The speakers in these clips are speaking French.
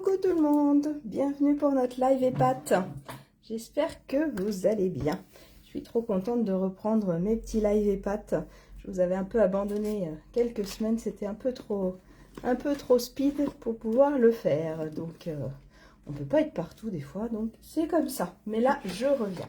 Coucou tout le monde, bienvenue pour notre live épate. J'espère que vous allez bien. Je suis trop contente de reprendre mes petits live épate. Je vous avais un peu abandonné quelques semaines, c'était un peu trop speed pour pouvoir le faire. Donc on ne peut pas être partout des fois, donc c'est comme ça. Mais là, je reviens.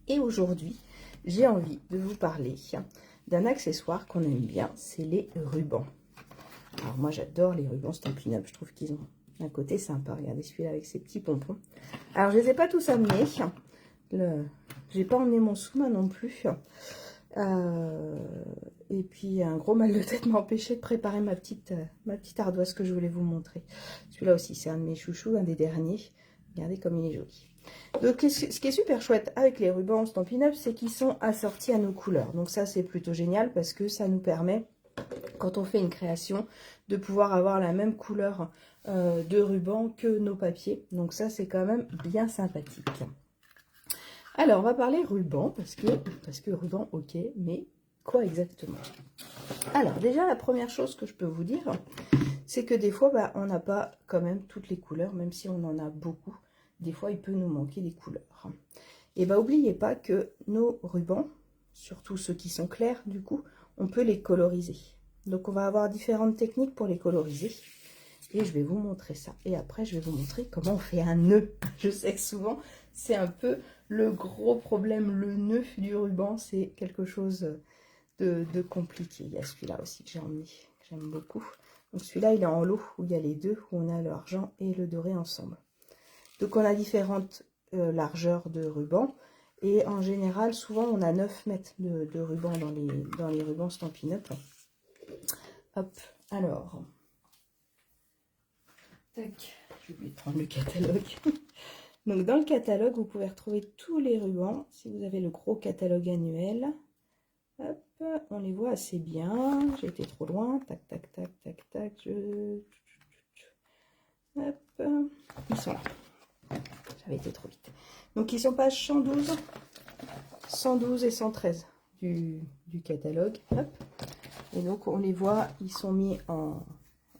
Et aujourd'hui, j'ai envie de vous parler d'un accessoire qu'on aime bien, c'est les rubans. Alors moi j'adore les rubans Stampin' Up, je trouve qu'ils ont un côté sympa. Regardez celui-là avec ses petits pompons. Alors je ne les ai pas tous amenés. J'ai pas emmené mon sous-main non plus. Et puis un gros mal de tête m'a empêché de préparer ma petite ardoise que je voulais vous montrer. Celui-là aussi c'est un de mes chouchous, un des derniers. Regardez comme il est joli. Donc ce qui est super chouette avec les rubans Stampin' Up, c'est qu'ils sont assortis à nos couleurs. Donc ça c'est plutôt génial parce que ça nous permet, quand on fait une création, de pouvoir avoir la même couleur de ruban que nos papiers. Donc ça c'est quand même bien sympathique. Alors on va parler ruban parce que ruban ok, mais quoi exactement? Alors déjà la première chose que je peux vous dire, c'est que des fois on n'a pas quand même toutes les couleurs, même si on en a beaucoup. Des fois il peut nous manquer des couleurs. Et n'oubliez pas que nos rubans, surtout ceux qui sont clairs du coup, on peut les coloriser. Donc on va avoir différentes techniques pour les coloriser. Et je vais vous montrer ça. Et après je vais vous montrer comment on fait un nœud. Je sais que souvent c'est un peu le gros problème. Le nœud du ruban, c'est quelque chose de compliqué. Il y a celui-là aussi que j'ai emmené, que j'aime beaucoup. Donc celui-là il est en lot où il y a les deux, où on a l'argent et le doré ensemble. Donc on a différentes largeurs de ruban. Et en général, souvent on a 9 mètres de ruban dans les rubans Stampin' Up. Hop, alors, tac, j'ai oublié de prendre le catalogue. Donc dans le catalogue, vous pouvez retrouver tous les rubans. Si vous avez le gros catalogue annuel, hop, on les voit assez bien. J'ai été trop loin, tac, tac, tac, tac, tac, hop, ils sont là. J'avais été trop vite. Donc ils sont pages 112, 112 et 113 du catalogue, hop. Et donc on les voit, ils sont mis en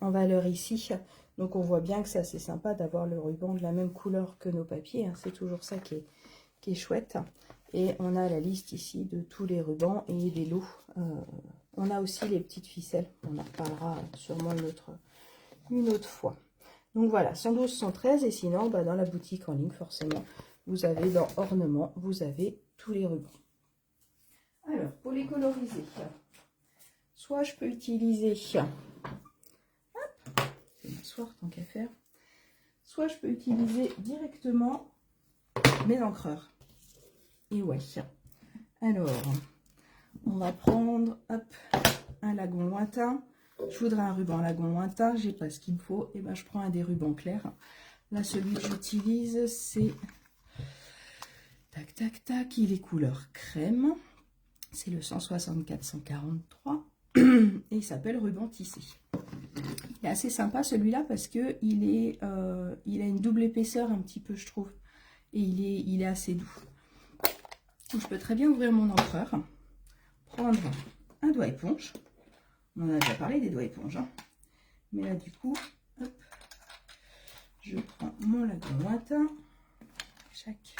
valeur ici. Donc on voit bien que c'est assez sympa d'avoir le ruban de la même couleur que nos papiers. Hein. C'est toujours ça qui est chouette. Et on a la liste ici de tous les rubans et des lots. On a aussi les petites ficelles. On en reparlera sûrement une autre fois. Donc voilà, 112, 113. Et sinon, dans la boutique en ligne, forcément, vous avez dans ornements, vous avez tous les rubans. Alors, pour les coloriser, soit je peux utiliser, hop, je vais m'asseoir tant qu'à faire, soit je peux utiliser directement mes encreurs. Et ouais, alors, on va prendre, hop, un lagon lointain. Je voudrais un ruban lagon lointain, j'ai pas ce qu'il me faut, et ben je prends un des rubans clairs. Là, celui que j'utilise, c'est, tac, tac, tac, il est couleur crème. C'est le 164-143 et il s'appelle ruban tissé. Il est assez sympa celui-là parce que il a une double épaisseur un petit peu, je trouve, et il est assez doux. Donc, je peux très bien ouvrir mon encreur, prendre un doigt éponge. On en a déjà parlé des doigts éponges, hein. Mais là du coup, hop, je prends mon lagon lointain, chaque.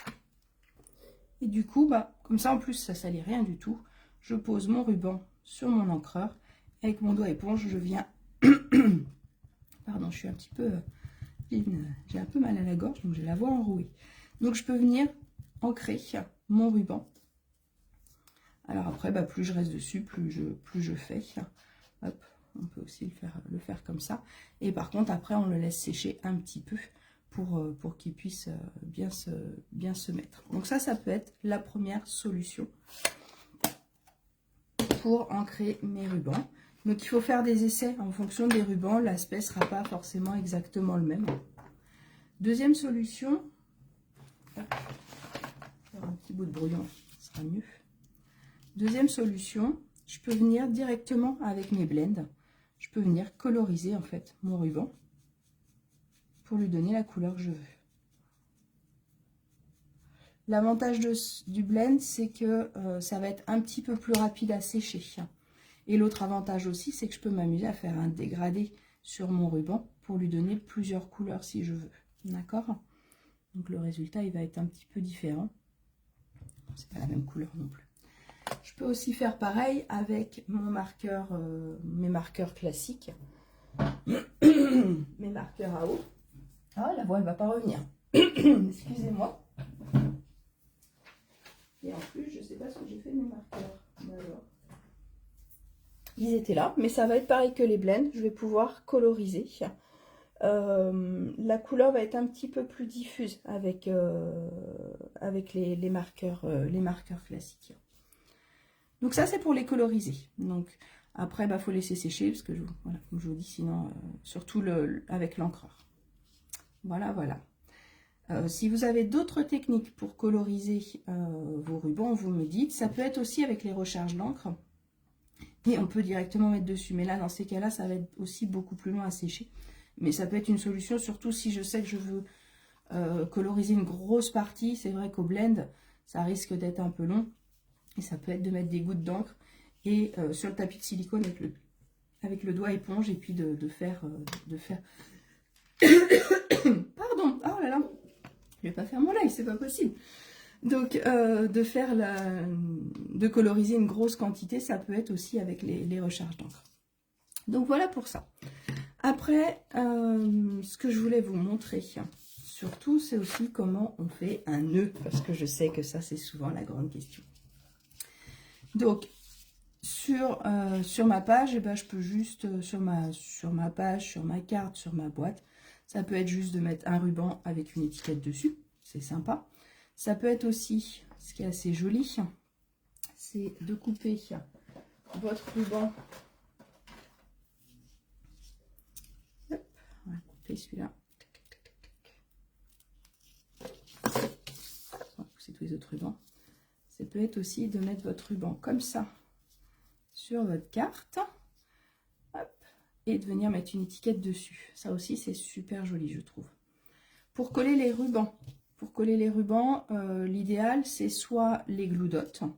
Et du coup, comme ça, en plus, ça salit rien du tout. Je pose mon ruban sur mon encreur. Avec mon doigt éponge, je viens... Pardon, je suis un petit peu... J'ai un peu mal à la gorge, donc j'ai la voix enrouée. Donc, je peux venir ancrer mon ruban. Alors après, plus je reste dessus, plus je fais. Hop, on peut aussi le faire comme ça. Et par contre, après, on le laisse sécher un petit peu pour qu'il puisse bien se mettre. Donc ça peut être la première solution pour ancrer mes rubans. Donc il faut faire des essais en fonction des rubans, l'aspect ne sera pas forcément exactement le même. Deuxième solution, hop, faire un petit bout de brouillon, ce sera mieux. Deuxième solution, je peux venir directement avec mes blends, je peux venir coloriser en fait mon ruban pour lui donner la couleur que je veux. L'avantage du blend, c'est que ça va être un petit peu plus rapide à sécher. Et l'autre avantage aussi, c'est que je peux m'amuser à faire un dégradé sur mon ruban pour lui donner plusieurs couleurs si je veux. D'accord? Donc le résultat, il va être un petit peu différent. C'est pas la même couleur non plus. Je peux aussi faire pareil avec mon marqueur, mes marqueurs classiques. Mes marqueurs à eau. Ah, la voix, elle va pas revenir. Excusez-moi. Et en plus, je sais pas ce que j'ai fait de mes marqueurs. Alors, ils étaient là, mais ça va être pareil que les blends. Je vais pouvoir coloriser. La couleur va être un petit peu plus diffuse avec, avec les marqueurs classiques. Donc ça, c'est pour les coloriser. Donc après, bah, faut laisser sécher parce que voilà, comme je vous dis, sinon, surtout avec l'encreur. Voilà, voilà. Si vous avez d'autres techniques pour coloriser vos rubans, vous me dites. Ça peut être aussi avec les recharges d'encre. Et on peut directement mettre dessus. Mais là, dans ces cas-là, ça va être aussi beaucoup plus long à sécher. Mais ça peut être une solution, surtout si je sais que je veux coloriser une grosse partie. C'est vrai qu'au blend, ça risque d'être un peu long. Et ça peut être de mettre des gouttes d'encre et sur le tapis de silicone avec le doigt éponge et puis de faire... Pardon, oh là là, je vais pas faire mon live, c'est pas possible. Donc de coloriser une grosse quantité, ça peut être aussi avec les recharges d'encre. Donc voilà pour ça. Après, ce que je voulais vous montrer, surtout, c'est aussi comment on fait un nœud, parce que je sais que ça, c'est souvent la grande question. Donc, sur ma page, eh ben, je peux juste, sur ma page, sur ma carte, sur ma boîte, ça peut être juste de mettre un ruban avec une étiquette dessus, c'est sympa. Ça peut être aussi, ce qui est assez joli, c'est de couper votre ruban. Hop, on va couper celui-là. On va pousser tous les autres rubans. Ça peut être aussi de mettre votre ruban comme ça sur votre carte. Hop, et de venir mettre une étiquette dessus. Ça aussi, c'est super joli, je trouve. Pour coller les rubans, l'idéal, c'est soit les glue dots,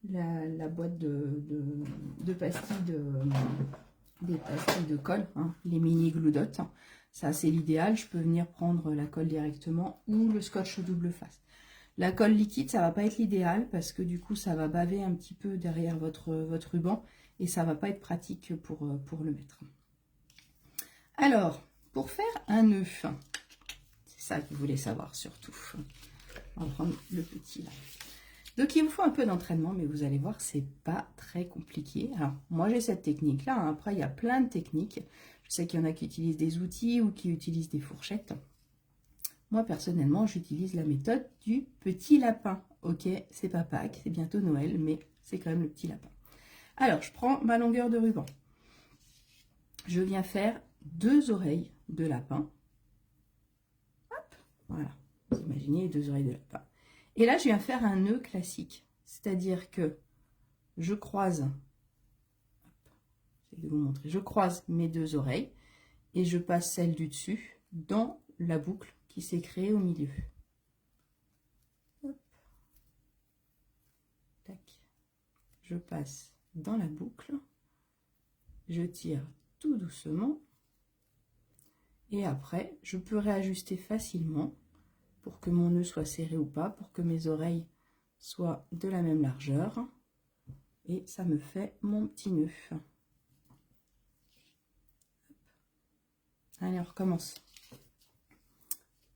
la boîte de pastilles des pastilles de colle, hein, les mini glue dots. Ça, c'est l'idéal. Je peux venir prendre la colle directement ou le scotch double face. La colle liquide, ça va pas être l'idéal parce que du coup, ça va baver un petit peu derrière votre ruban et ça va pas être pratique pour le mettre. Alors, pour faire un nœud, c'est ça que vous voulez savoir surtout. On va prendre le petit là. Donc, il vous faut un peu d'entraînement, mais vous allez voir, c'est pas très compliqué. Alors, moi, j'ai cette technique-là. Hein. Après, il y a plein de techniques. Je sais qu'il y en a qui utilisent des outils ou qui utilisent des fourchettes. Moi, personnellement, j'utilise la méthode du petit lapin. Ok, c'est pas Pâques, c'est bientôt Noël, mais c'est quand même le petit lapin. Alors, je prends ma longueur de ruban. Je viens faire 2 oreilles de lapin. Hop, voilà. Vous imaginez 2 oreilles de lapin. Et là, je viens faire un nœud classique. C'est-à-dire que je croise, j'essaie de vous montrer, je croise mes 2 oreilles et je passe celle du dessus dans la boucle qui s'est créée au milieu. Hop. Tac. Je passe dans la boucle, je tire tout doucement et après, je peux réajuster facilement pour que mon nœud soit serré ou pas, pour que mes oreilles soient de la même largeur. Et ça me fait mon petit nœud. Allez, on recommence.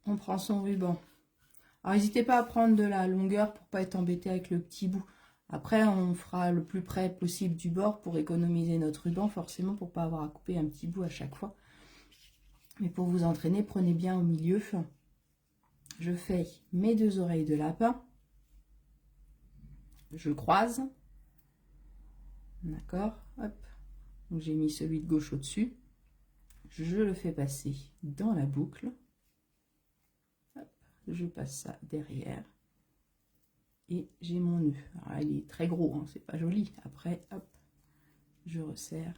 On prend son ruban. Alors, n'hésitez pas à prendre de la longueur pour pas être embêté avec le petit bout. Après, on fera le plus près possible du bord pour économiser notre ruban, forcément, pour pas avoir à couper un petit bout à chaque fois. Mais pour vous entraîner, prenez bien au milieu. Je fais mes 2 oreilles de lapin. Je croise. D'accord, hop. Donc j'ai mis celui de gauche au-dessus. Je le fais passer dans la boucle. Hop. Je passe ça derrière. Et j'ai mon nœud. Alors là, il est très gros, hein, c'est pas joli. Après, hop, je resserre.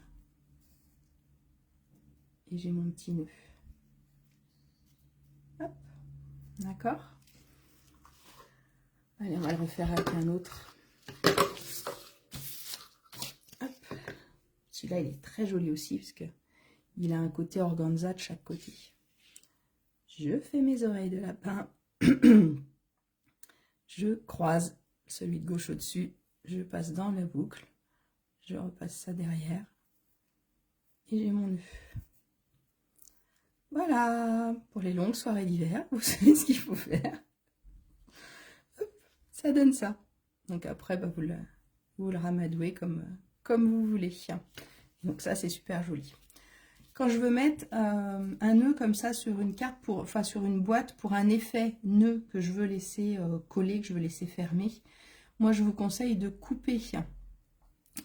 Et j'ai mon petit nœud. Hop, d'accord. Allez, on va le refaire avec un autre. Celui-là, il est très joli aussi, parce que Il a un côté organza de chaque côté. Je fais mes oreilles de lapin. Je croise celui de gauche au-dessus. Je passe dans la boucle. Je repasse ça derrière. Et j'ai mon nœud. Voilà, pour les longues soirées d'hiver, vous savez ce qu'il faut faire. Hop, ça donne ça. Donc après, bah, vous le ramadouez comme vous voulez. Donc ça, c'est super joli. Quand je veux mettre un nœud comme ça sur une carte, sur une boîte, pour un effet nœud que je veux laisser coller, que je veux laisser fermer, moi je vous conseille de couper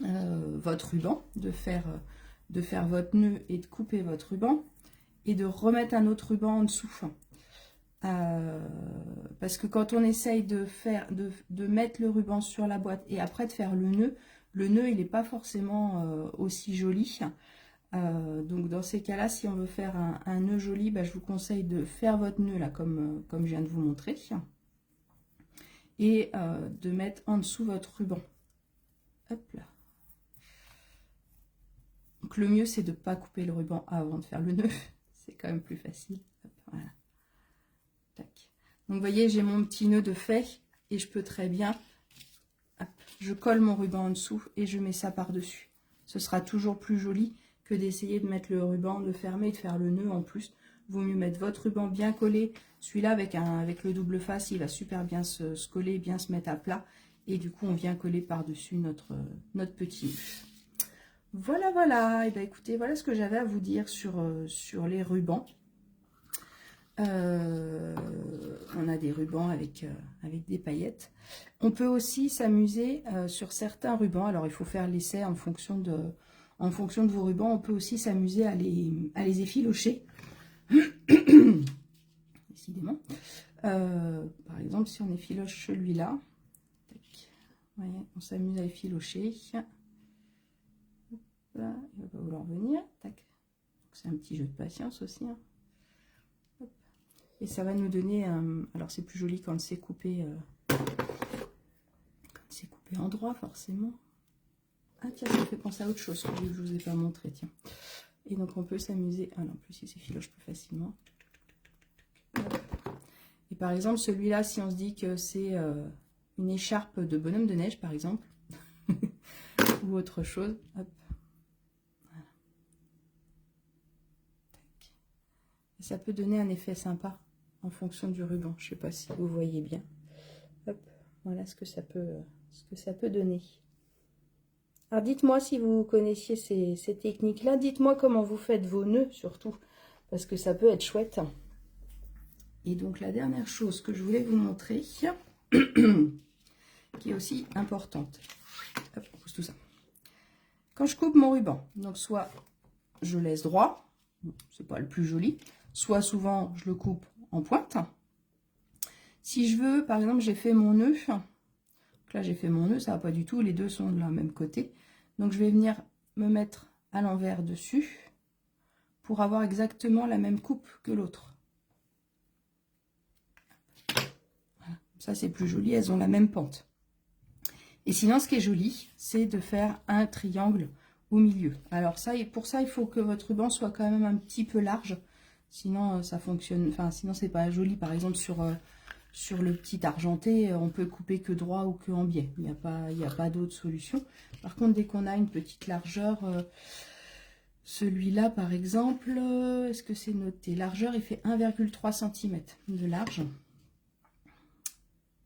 votre ruban, de faire votre nœud et de couper votre ruban, et de remettre un autre ruban en dessous. Parce que quand on essaye de mettre le ruban sur la boîte et après de faire le nœud il n'est pas forcément aussi joli. Donc dans ces cas-là, si on veut faire un nœud joli, bah, je vous conseille de faire votre nœud là comme je viens de vous montrer. Et de mettre en dessous votre ruban. Hop là. Donc le mieux, c'est de ne pas couper le ruban avant de faire le nœud. C'est quand même plus facile. Hop, voilà. Tac. Donc vous voyez, j'ai mon petit nœud de fait et je peux très bien, hop, je colle mon ruban en dessous et je mets ça par-dessus. Ce sera toujours plus joli que d'essayer de mettre le ruban, de fermer et de faire le nœud en plus. Vaut mieux mettre votre ruban bien collé. Celui-là avec le double face, il va super bien se coller, bien se mettre à plat. Et du coup, on vient coller par-dessus notre petit nœud. Voilà, voilà. Et bien écoutez, voilà ce que j'avais à vous dire sur les rubans. On a des rubans avec des paillettes. On peut aussi s'amuser sur certains rubans. Alors, il faut faire l'essai en fonction de vos rubans. On peut aussi s'amuser à les effilocher. Décidément. Par exemple, si on effiloche celui-là, on s'amuse à effilocher. Là, il va pas vouloir venir. C'est un petit jeu de patience aussi. Hein. Et ça va nous donner, alors c'est plus joli quand c'est coupé, en droit forcément. Ah tiens, ça me fait penser à autre chose que je vous ai pas montré, tiens. Et donc on peut s'amuser, ah non, en plus il s'effiloche plus facilement. Et par exemple celui-là, si on se dit que c'est une écharpe de bonhomme de neige par exemple, ou autre chose, hop. Voilà. Et ça peut donner un effet sympa en fonction du ruban. Je sais pas si vous voyez bien. Hop, voilà ce que ça peut donner. Alors dites-moi si vous connaissiez ces techniques-là. Dites-moi comment vous faites vos nœuds surtout, parce que ça peut être chouette. Et donc la dernière chose que je voulais vous montrer, qui est aussi importante. Hop, on pousse tout ça. Quand je coupe mon ruban, donc soit je laisse droit, c'est pas le plus joli, soit souvent je le coupe en pointe. Si je veux, par exemple, j'ai fait mon nœud, donc là j'ai fait mon nœud, ça va pas du tout, les deux sont de la même côté, donc je vais venir me mettre à l'envers dessus pour avoir exactement la même coupe que l'autre. Voilà. Ça c'est plus joli, elles ont la même pente. Et sinon, ce qui est joli, c'est de faire un triangle au milieu. Alors ça, pour ça, il faut que votre ruban soit quand même un petit peu large. Sinon, ça fonctionne. Enfin, sinon, c'est pas joli. Par exemple, sur le petit argenté, on peut couper que droit ou que en biais. Il n'y a pas d'autre solution. Par contre, dès qu'on a une petite largeur, celui-là, par exemple, est-ce que c'est noté? Largeur, il fait 1,3 cm de large.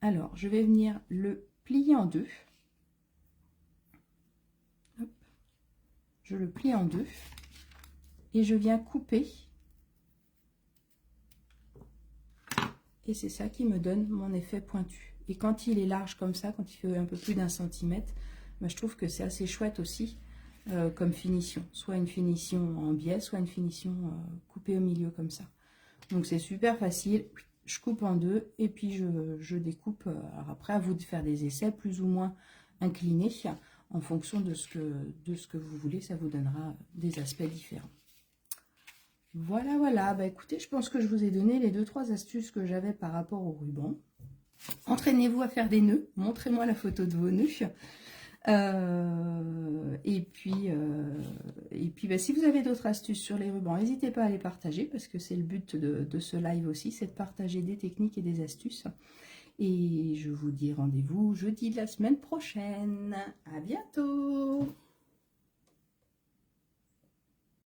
Alors, je vais venir le plier en deux. Hop. Je le plie en deux et je viens couper. Et c'est ça qui me donne mon effet pointu. Et quand il est large comme ça, quand il fait un peu plus d'1 centimètre, ben, je trouve que c'est assez chouette aussi comme finition. Soit une finition en biais, soit une finition coupée au milieu comme ça. Donc c'est super facile. Je coupe en deux et puis je découpe. Alors après, à vous de faire des essais plus ou moins inclinés en fonction de ce que vous voulez. Ça vous donnera des aspects différents. Voilà, voilà. Bah, écoutez, je pense que je vous ai donné les 2-3 astuces que j'avais par rapport au ruban. Entraînez-vous à faire des nœuds. Montrez-moi la photo de vos nœuds. Et puis bah, si vous avez d'autres astuces sur les rubans, n'hésitez pas à les partager parce que c'est le but de ce live aussi, c'est de partager des techniques et des astuces. Et je vous dis rendez-vous jeudi de la semaine prochaine. À bientôt!